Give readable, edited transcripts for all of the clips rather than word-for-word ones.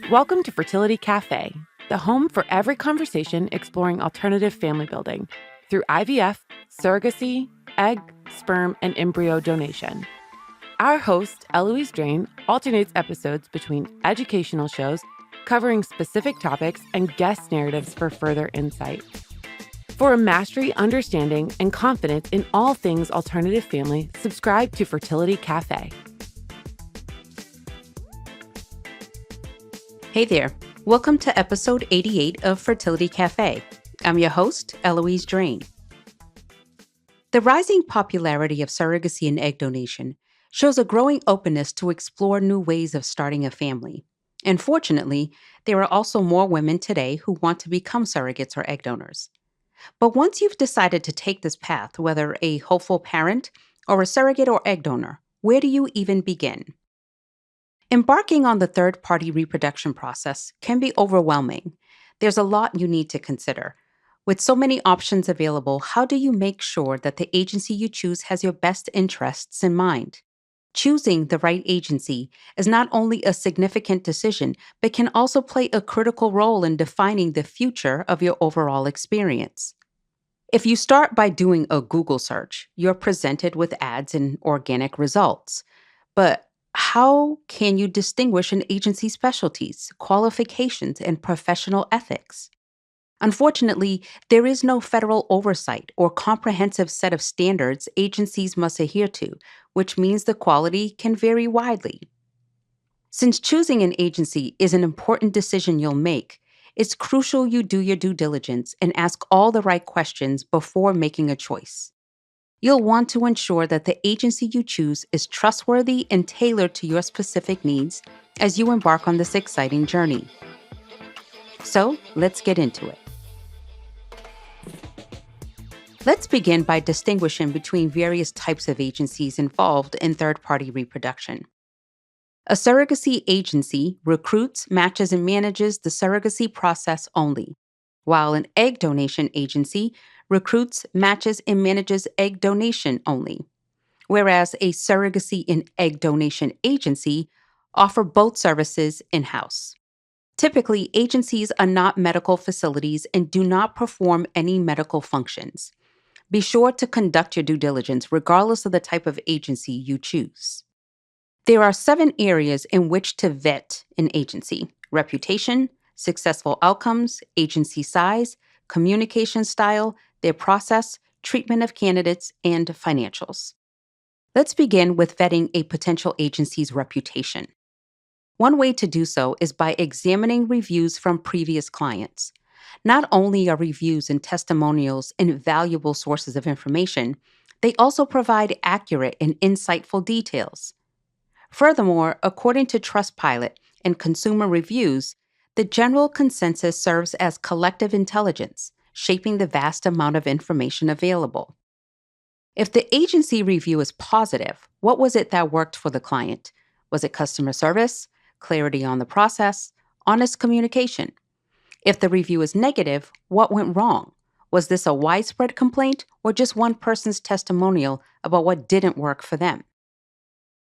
Welcome to Fertility Cafe, the home for every conversation exploring alternative family building through IVF, surrogacy, egg, sperm, and embryo donation. Our host, Eloise Drain, alternates episodes between educational shows covering specific topics and guest narratives for further insight. For a mastery, understanding, and confidence in all things alternative family, subscribe to Fertility Cafe. Hey there. Welcome to episode 88 of Fertility Cafe. I'm your host, Eloise Drain. The rising popularity of surrogacy and egg donation shows a growing openness to explore new ways of starting a family. And fortunately, there are also more women today who want to become surrogates or egg donors. But once you've decided to take this path, whether a hopeful parent or a surrogate or egg donor, where do you even begin? Embarking on the third-party reproduction process can be overwhelming. There's a lot you need to consider. With so many options available, how do you make sure that the agency you choose has your best interests in mind? Choosing the right agency is not only a significant decision, but can also play a critical role in defining the future of your overall experience. If you start by doing a Google search, you're presented with ads and organic results. But how can you distinguish an agency's specialties, qualifications, and professional ethics? Unfortunately, there is no federal oversight or comprehensive set of standards agencies must adhere to, which means the quality can vary widely. Since choosing an agency is an important decision you'll make, it's crucial you do your due diligence and ask all the right questions before making a choice. You'll want to ensure that the agency you choose is trustworthy and tailored to your specific needs as you embark on this exciting journey. So, let's get into it. Let's begin by distinguishing between various types of agencies involved in third-party reproduction. A surrogacy agency recruits, matches, and manages the surrogacy process only, while an egg donation agency recruits, matches, and manages egg donation only, whereas a surrogacy and egg donation agency offer both services in-house. Typically, agencies are not medical facilities and do not perform any medical functions. Be sure to conduct your due diligence regardless of the type of agency you choose. There are 7 areas in which to vet an agency: reputation, successful outcomes, agency size, communication style, their process, treatment of candidates, and financials. Let's begin with vetting a potential agency's reputation. One way to do so is by examining reviews from previous clients. Not only are reviews and testimonials invaluable sources of information, they also provide accurate and insightful details. Furthermore, according to Trustpilot and consumer reviews, the general consensus serves as collective intelligence, shaping the vast amount of information available. If the agency review is positive, what was it that worked for the client? Was it customer service, clarity on the process, honest communication? If the review is negative, what went wrong? Was this a widespread complaint or just one person's testimonial about what didn't work for them?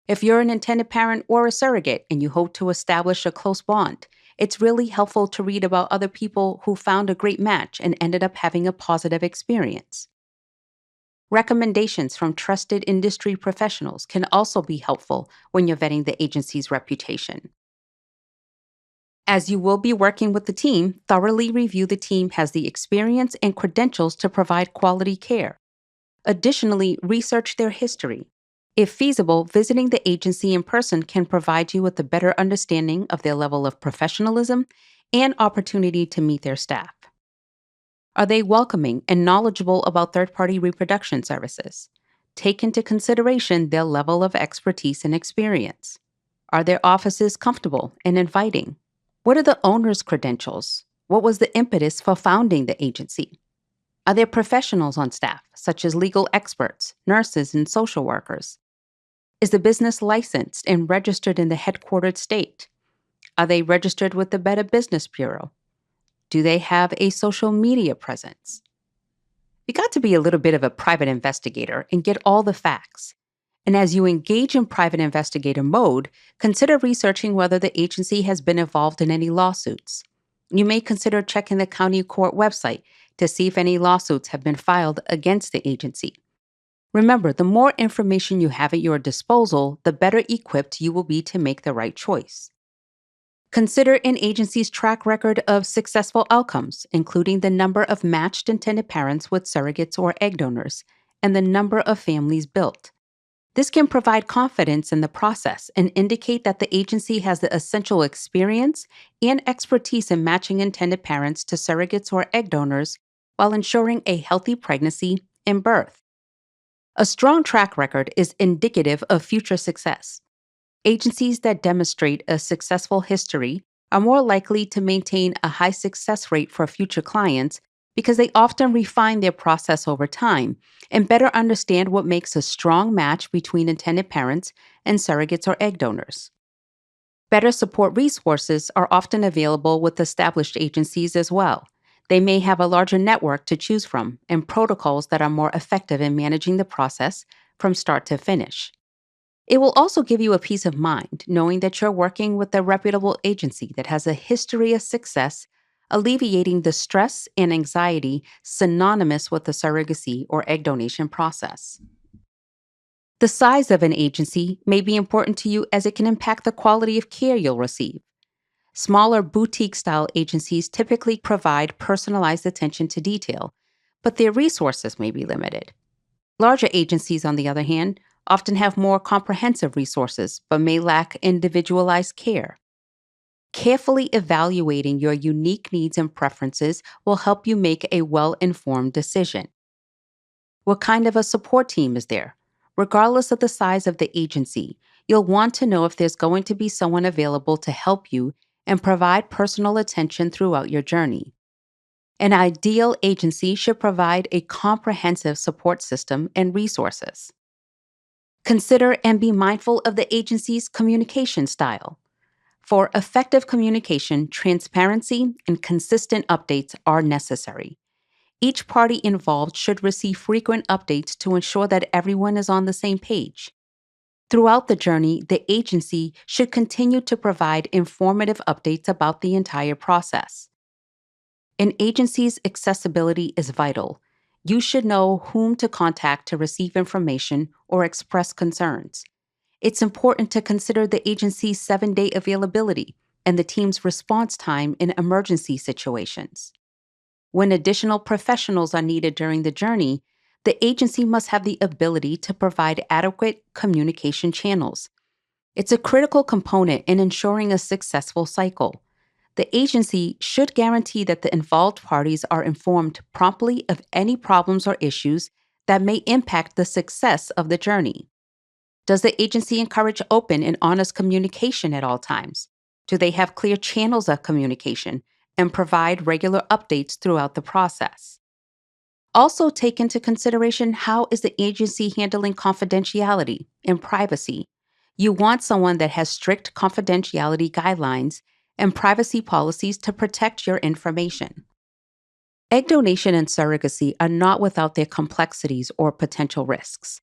If you're an intended parent or a surrogate and you hope to establish a close bond, it's really helpful to read about other people who found a great match and ended up having a positive experience. Recommendations from trusted industry professionals can also be helpful when you're vetting the agency's reputation. As you will be working with the team, thoroughly review the team has the experience and credentials to provide quality care. Additionally, research their history. If feasible, visiting the agency in person can provide you with a better understanding of their level of professionalism and opportunity to meet their staff. Are they welcoming and knowledgeable about third-party reproduction services? Take into consideration their level of expertise and experience. Are their offices comfortable and inviting? What are the owner's credentials? What was the impetus for founding the agency? Are there professionals on staff, such as legal experts, nurses, and social workers? Is the business licensed and registered in the headquartered state? Are they registered with the Better Business Bureau? Do they have a social media presence? You got to be a little bit of a private investigator and get all the facts. And as you engage in private investigator mode, consider researching whether the agency has been involved in any lawsuits. You may consider checking the county court website to see if any lawsuits have been filed against the agency. Remember, the more information you have at your disposal, the better equipped you will be to make the right choice. Consider an agency's track record of successful outcomes, including the number of matched intended parents with surrogates or egg donors, and the number of families built. This can provide confidence in the process and indicate that the agency has the essential experience and expertise in matching intended parents to surrogates or egg donors while ensuring a healthy pregnancy and birth. A strong track record is indicative of future success. Agencies that demonstrate a successful history are more likely to maintain a high success rate for future clients because they often refine their process over time and better understand what makes a strong match between intended parents and surrogates or egg donors. Better support resources are often available with established agencies as well. They may have a larger network to choose from and protocols that are more effective in managing the process from start to finish. It will also give you a peace of mind knowing that you're working with a reputable agency that has a history of success, alleviating the stress and anxiety synonymous with the surrogacy or egg donation process. The size of an agency may be important to you as it can impact the quality of care you'll receive. Smaller boutique style agencies typically provide personalized attention to detail, but their resources may be limited. Larger agencies, on the other hand, often have more comprehensive resources but may lack individualized care. Carefully evaluating your unique needs and preferences will help you make a well-informed decision. What kind of a support team is there? Regardless of the size of the agency, you'll want to know if there's going to be someone available to help you and provide personal attention throughout your journey. An ideal agency should provide a comprehensive support system and resources. Consider and be mindful of the agency's communication style. For effective communication, transparency and consistent updates are necessary. Each party involved should receive frequent updates to ensure that everyone is on the same page. Throughout the journey, the agency should continue to provide informative updates about the entire process. An agency's accessibility is vital. You should know whom to contact to receive information or express concerns. It's important to consider the agency's 7-day availability and the team's response time in emergency situations. When additional professionals are needed during the journey, the agency must have the ability to provide adequate communication channels. It's a critical component in ensuring a successful cycle. The agency should guarantee that the involved parties are informed promptly of any problems or issues that may impact the success of the journey. Does the agency encourage open and honest communication at all times? Do they have clear channels of communication and provide regular updates throughout the process? Also take into consideration how is the agency handling confidentiality and privacy. You want someone that has strict confidentiality guidelines and privacy policies to protect your information. Egg donation and surrogacy are not without their complexities or potential risks.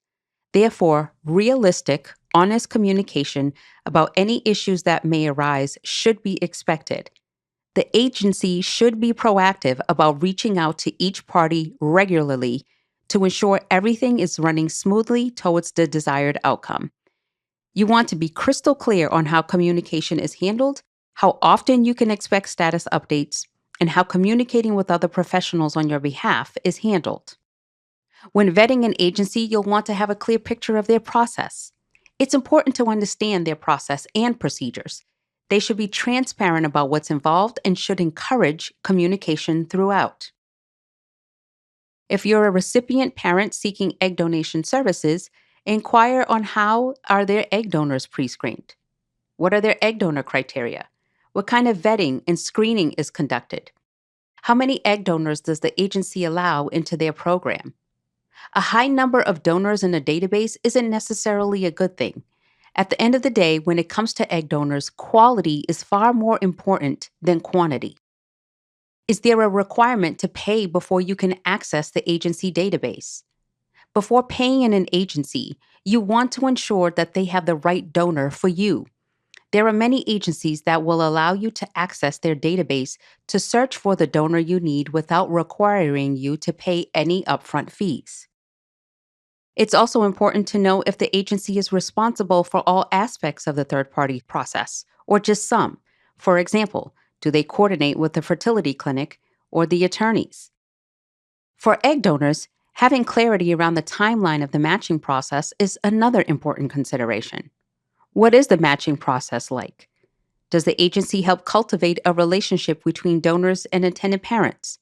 Therefore, realistic, honest communication about any issues that may arise should be expected. The agency should be proactive about reaching out to each party regularly to ensure everything is running smoothly towards the desired outcome. You want to be crystal clear on how communication is handled, how often you can expect status updates, and how communicating with other professionals on your behalf is handled. When vetting an agency, you'll want to have a clear picture of their process. It's important to understand their process and procedures. They should be transparent about what's involved and should encourage communication throughout. If you're a recipient parent seeking egg donation services, inquire on how are their egg donors pre-screened. What are their egg donor criteria? What kind of vetting and screening is conducted? How many egg donors does the agency allow into their program? A high number of donors in a database isn't necessarily a good thing. At the end of the day, when it comes to egg donors, quality is far more important than quantity. Is there a requirement to pay before you can access the agency database? Before paying in an agency, You want to ensure that they have the right donor for you. There are many agencies that will allow you to access their database to search for the donor you need without requiring you to pay any upfront fees. It's also important to know if the agency is responsible for all aspects of the third party process, or just some. For example, do they coordinate with the fertility clinic or the attorneys? For egg donors, having clarity around the timeline of the matching process is another important consideration. What is the matching process like? Does the agency help cultivate a relationship between donors and intended parents?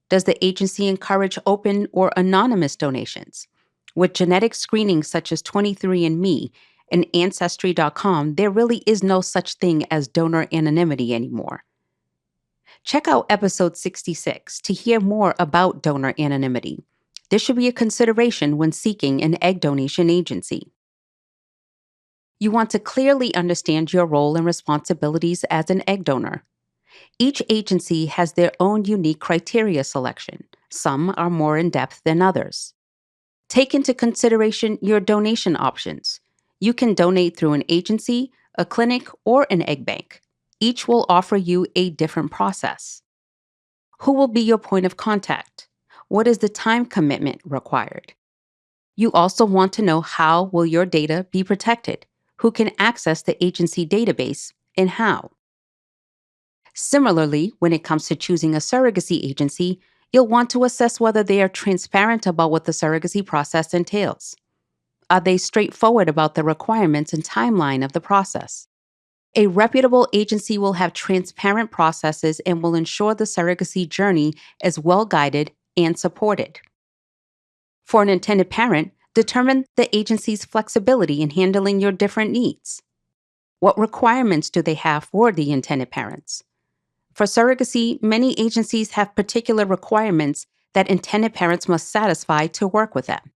Does the agency encourage open or anonymous donations? With genetic screening such as 23andMe and Ancestry.com, there really is no such thing as donor anonymity anymore. Check out episode 66 to hear more about donor anonymity. This should be a consideration when seeking an egg donation agency. You want to clearly understand your role and responsibilities as an egg donor. Each agency has their own unique criteria selection. Some are more in depth than others. Take into consideration your donation options. You can donate through an agency, a clinic, or an egg bank. Each will offer you a different process. Who will be your point of contact? What is the time commitment required? You also want to know how will your data be protected, who can access the agency database, and how. Similarly, when it comes to choosing a surrogacy agency, you'll want to assess whether they are transparent about what the surrogacy process entails. Are they straightforward about the requirements and timeline of the process? A reputable agency will have transparent processes and will ensure the surrogacy journey is well guided and supported. For an intended parent, determine the agency's flexibility in handling your different needs. What requirements do they have for the intended parents? For surrogacy, many agencies have particular requirements that intended parents must satisfy to work with them.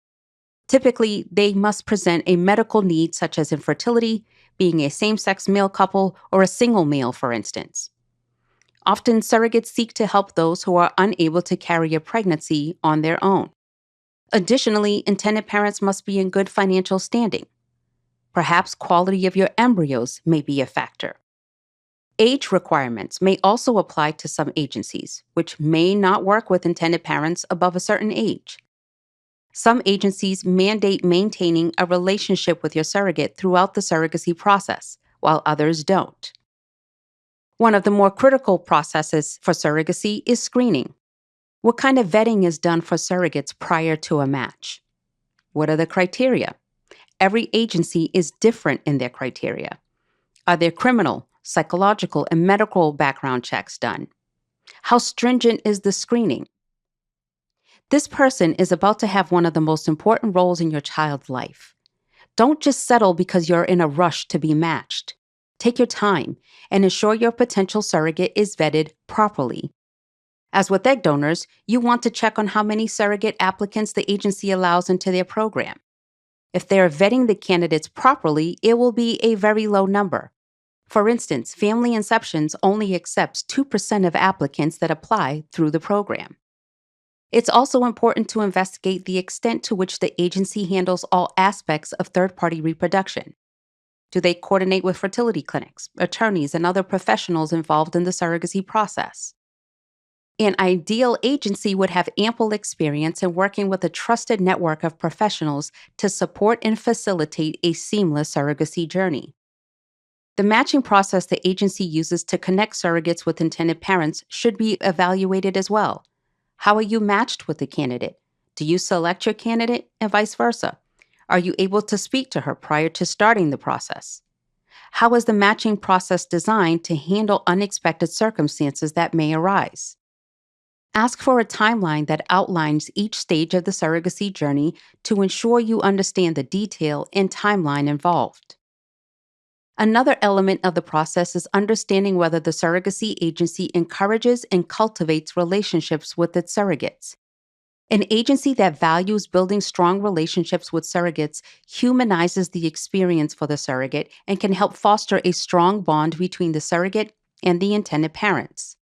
Typically, they must present a medical need such as infertility, being a same-sex male couple, or a single male, for instance. Often, surrogates seek to help those who are unable to carry a pregnancy on their own. Additionally, intended parents must be in good financial standing. Perhaps quality of your embryos may be a factor. Age requirements may also apply to some agencies, which may not work with intended parents above a certain age. Some agencies mandate maintaining a relationship with your surrogate throughout the surrogacy process, while others don't. One of the more critical processes for surrogacy is screening. What kind of vetting is done for surrogates prior to a match? What are the criteria? Every agency is different in their criteria. Are there criminal, psychological, and medical background checks done? How stringent is the screening? This person is about to have one of the most important roles in your child's life. Don't just settle because you're in a rush to be matched. Take your time and ensure your potential surrogate is vetted properly. As with egg donors, you want to check on how many surrogate applicants the agency allows into their program. If they are vetting the candidates properly, it will be a very low number. For instance, Family Inceptions only accepts 2% of applicants that apply through the program. It's also important to investigate the extent to which the agency handles all aspects of third-party reproduction. Do they coordinate with fertility clinics, attorneys, and other professionals involved in the surrogacy process? An ideal agency would have ample experience in working with a trusted network of professionals to support and facilitate a seamless surrogacy journey. The matching process the agency uses to connect surrogates with intended parents should be evaluated as well. How are you matched with the candidate? Do you select your candidate and vice versa? Are you able to speak to her prior to starting the process? How is the matching process designed to handle unexpected circumstances that may arise? Ask for a timeline that outlines each stage of the surrogacy journey to ensure you understand the detail and timeline involved. Another element of the process is understanding whether the surrogacy agency encourages and cultivates relationships with its surrogates. An agency that values building strong relationships with surrogates humanizes the experience for the surrogate and can help foster a strong bond between the surrogate and the intended parents.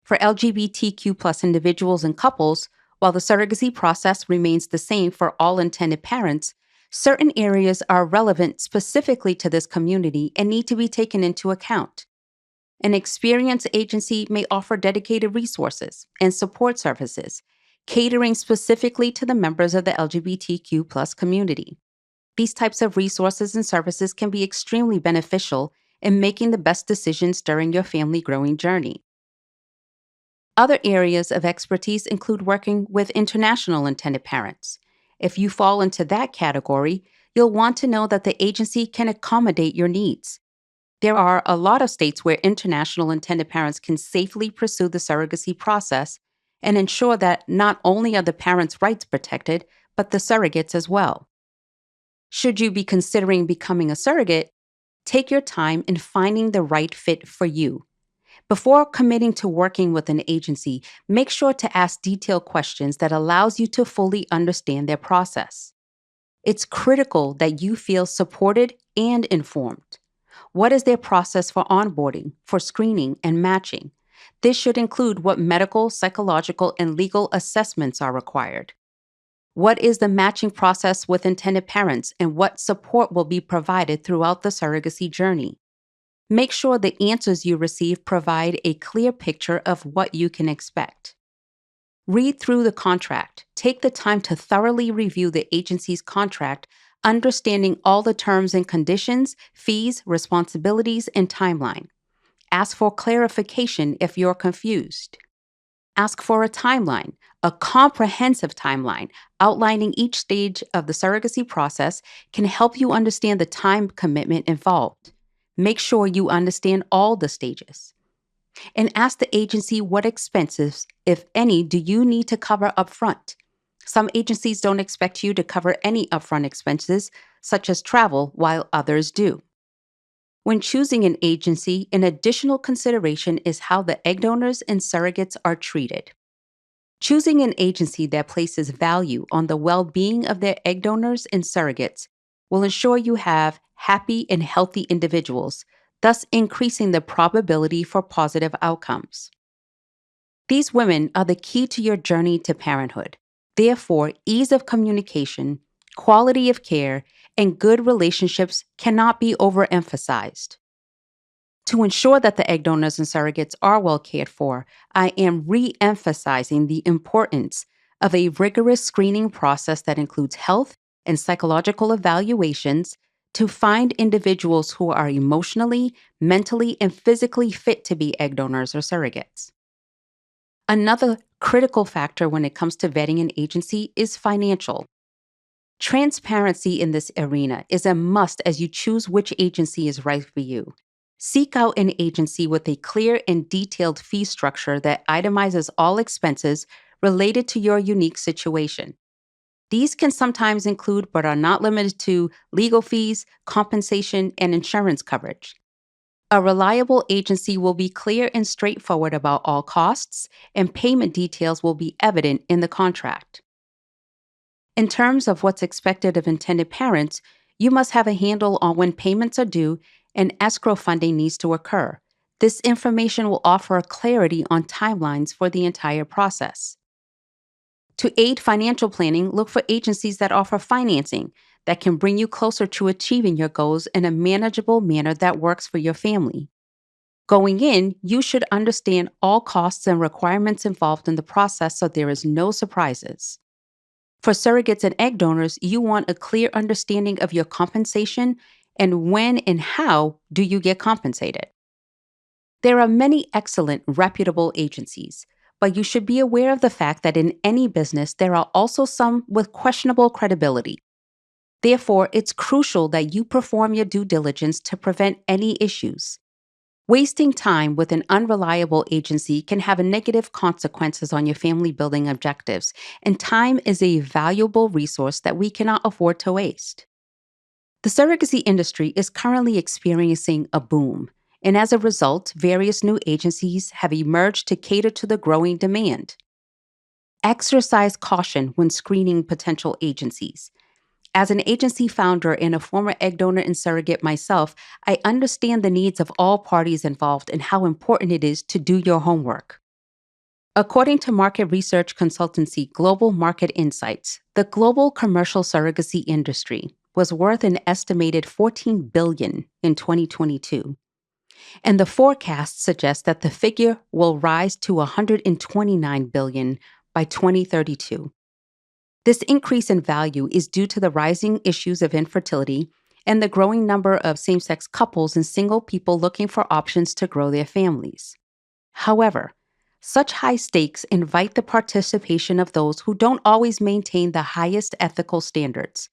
For LGBTQ+ individuals and couples, while the surrogacy process remains the same for all intended parents, Certain areas are relevant specifically to this community and need to be taken into account. An experienced agency may offer dedicated resources and support services, catering specifically to the members of the LGBTQ community. These types of resources and services can be extremely beneficial in making the best decisions during your family growing journey. Other areas of expertise include working with international intended parents. If you fall into that category, you'll want to know that the agency can accommodate your needs. There are a lot of states where international intended parents can safely pursue the surrogacy process and ensure that not only are the parents' rights protected, but the surrogates as well. Should you be considering becoming a surrogate, take your time in finding the right fit for you. Before committing to working with an agency, make sure to ask detailed questions that allows you to fully understand their process. It's critical that you feel supported and informed. What is their process for onboarding, for screening, and matching? This should include what medical, psychological, and legal assessments are required. What is the matching process with intended parents, and what support will be provided throughout the surrogacy journey? Make sure the answers you receive provide a clear picture of what you can expect. Read through the contract. Take the time to thoroughly review the agency's contract, understanding all the terms and conditions, fees, responsibilities, and timeline. Ask for clarification if you're confused. Ask for a timeline, a comprehensive timeline outlining each stage of the surrogacy process can help you understand the time commitment involved. Make sure you understand all the stages. And ask the agency what expenses, if any, do you need to cover upfront. Some agencies don't expect you to cover any upfront expenses, such as travel, while others do. When choosing an agency, an additional consideration is how the egg donors and surrogates are treated. Choosing an agency that places value on the well-being of their egg donors and surrogates will ensure you have happy and healthy individuals, thus increasing the probability for positive outcomes. These women are the key to your journey to parenthood. Therefore, ease of communication, quality of care, and good relationships cannot be overemphasized. To ensure that the egg donors and surrogates are well cared for, I am re-emphasizing the importance of a rigorous screening process that includes health and psychological evaluations to find individuals who are emotionally, mentally, and physically fit to be egg donors or surrogates. Another critical factor when it comes to vetting an agency is financial. Transparency in this arena is a must as you choose which agency is right for you. Seek out an agency with a clear and detailed fee structure that itemizes all expenses related to your unique situation. These can sometimes include, but are not limited to, legal fees, compensation, and insurance coverage. A reliable agency will be clear and straightforward about all costs, and payment details will be evident in the contract. In terms of what's expected of intended parents, you must have a handle on when payments are due and escrow funding needs to occur. This information will offer clarity on timelines for the entire process. To aid financial planning, look for agencies that offer financing that can bring you closer to achieving your goals in a manageable manner that works for your family. Going in, you should understand all costs and requirements involved in the process so there is no surprises. For surrogates and egg donors, you want a clear understanding of your compensation and when and how do you get compensated. There are many excellent, reputable agencies, but you should be aware of the fact that in any business, there are also some with questionable credibility. Therefore, it's crucial that you perform your due diligence to prevent any issues. Wasting time with an unreliable agency can have negative consequences on your family building objectives, and time is a valuable resource that we cannot afford to waste. The surrogacy industry is currently experiencing a boom, and as a result, various new agencies have emerged to cater to the growing demand. Exercise caution when screening potential agencies. As an agency founder and a former egg donor and surrogate myself, I understand the needs of all parties involved and how important it is to do your homework. According to market research consultancy Global Market Insights, the global commercial surrogacy industry, was worth an estimated $14 billion in 2022. And the forecast suggests that the figure will rise to $129 billion by 2032. This increase in value is due to the rising issues of infertility and the growing number of same-sex couples and single people looking for options to grow their families. However, such high stakes invite the participation of those who don't always maintain the highest ethical standards.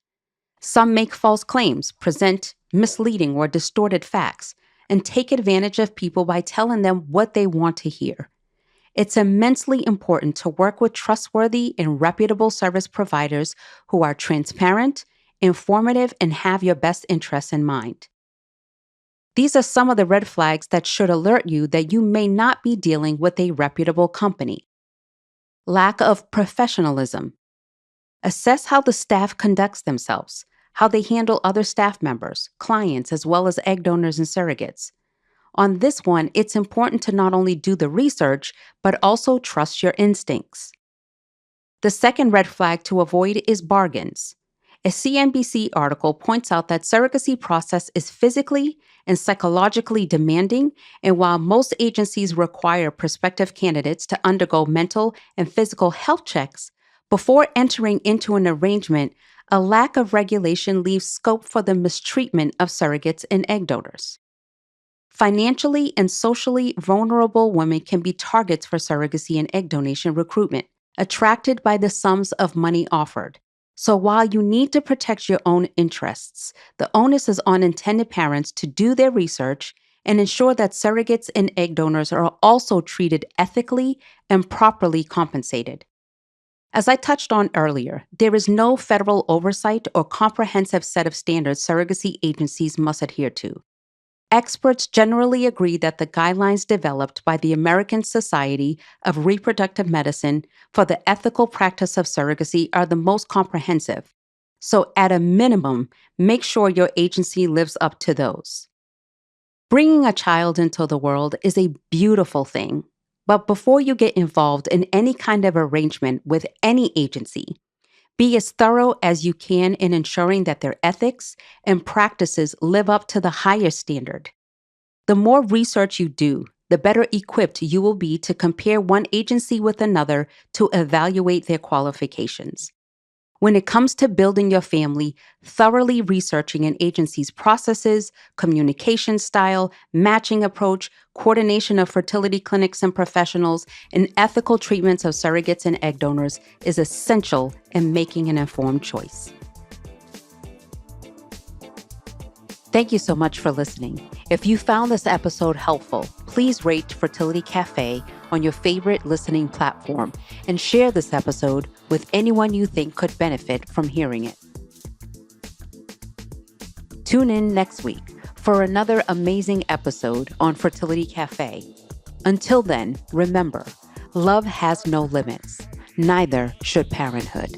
Some make false claims, present misleading or distorted facts, and take advantage of people by telling them what they want to hear. It's immensely important to work with trustworthy and reputable service providers who are transparent, informative, and have your best interests in mind. These are some of the red flags that should alert you that you may not be dealing with a reputable company. Lack of professionalism. Assess how the staff conducts themselves, how they handle other staff members, clients, as well as egg donors and surrogates. On this one, it's important to not only do the research, but also trust your instincts. The second red flag to avoid is bargains. A CNBC article points out that surrogacy process is physically and psychologically demanding, and while most agencies require prospective candidates to undergo mental and physical health checks before entering into an arrangement, a lack of regulation leaves scope for the mistreatment of surrogates and egg donors. Financially and socially vulnerable women can be targets for surrogacy and egg donation recruitment, attracted by the sums of money offered. So while you need to protect your own interests, the onus is on intended parents to do their research and ensure that surrogates and egg donors are also treated ethically and properly compensated. As I touched on earlier, there is no federal oversight or comprehensive set of standards surrogacy agencies must adhere to. Experts generally agree that the guidelines developed by the American Society of Reproductive Medicine for the ethical practice of surrogacy are the most comprehensive. So at a minimum, make sure your agency lives up to those. Bringing a child into the world is a beautiful thing, but before you get involved in any kind of arrangement with any agency, be as thorough as you can in ensuring that their ethics and practices live up to the highest standard. The more research you do, the better equipped you will be to compare one agency with another to evaluate their qualifications. When it comes to building your family, thoroughly researching an agency's processes, communication style, matching approach, coordination of fertility clinics and professionals, and ethical treatments of surrogates and egg donors is essential in making an informed choice. Thank you so much for listening. If you found this episode helpful, please rate Fertility Cafe on your favorite listening platform and share this episode with anyone you think could benefit from hearing it. Tune in next week for another amazing episode on Fertility Cafe. Until then, remember, love has no limits. Neither should parenthood.